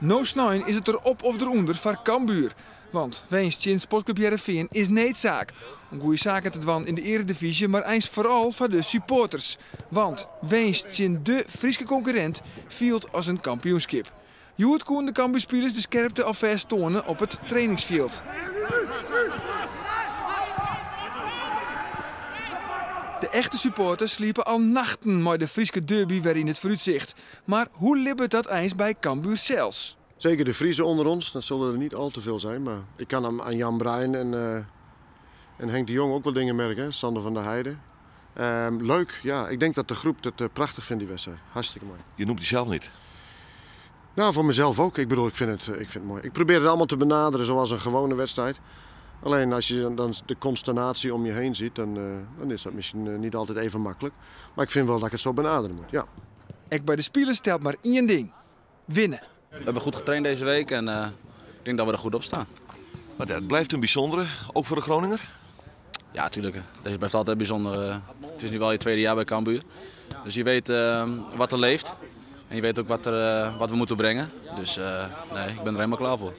No snijn is het er op of eronder voor Cambuur. Want winst in Sportclub Heerenveen is needzaak. Een goede zaak het van in de Eredivisie, maar eens vooral voor de supporters. Want winst in de Friese concurrent viel als een kampioenschap. Joet koen de Cambuurspelers de scherpte alvast tonen op het trainingsveld. De echte supporters sliepen al nachten met de Friese derby weer in het vooruitzicht. Maar hoe libbert dat eens bij Cambuur zelfs? Zeker de Friese onder ons, dat zullen er niet al te veel zijn. Maar ik kan aan Jan Bruin en Henk de Jong ook wel dingen merken. Hè? Sander van der Heijden. Leuk, ja. Ik denk dat de groep het prachtig vindt, die wedstrijd. Hartstikke mooi. Je noemt die zelf niet? Nou, voor mezelf ook. Ik bedoel, ik vind het mooi. Ik probeer het allemaal te benaderen zoals een gewone wedstrijd. Alleen als je dan de consternatie om je heen ziet, dan is dat misschien niet altijd even makkelijk. Maar ik vind wel dat ik het zo benaderen moet, ja. Ook bij de spelers stelt maar één ding. Winnen. We hebben goed getraind deze week en ik denk dat we er goed op staan. Maar dat blijft een bijzondere, ook voor de Groninger? Ja, natuurlijk. Deze blijft altijd bijzonder. Het is nu wel je tweede jaar bij Cambuur. Dus je weet wat er leeft. En je weet ook wat we moeten brengen. Dus nee, ik ben er helemaal klaar voor.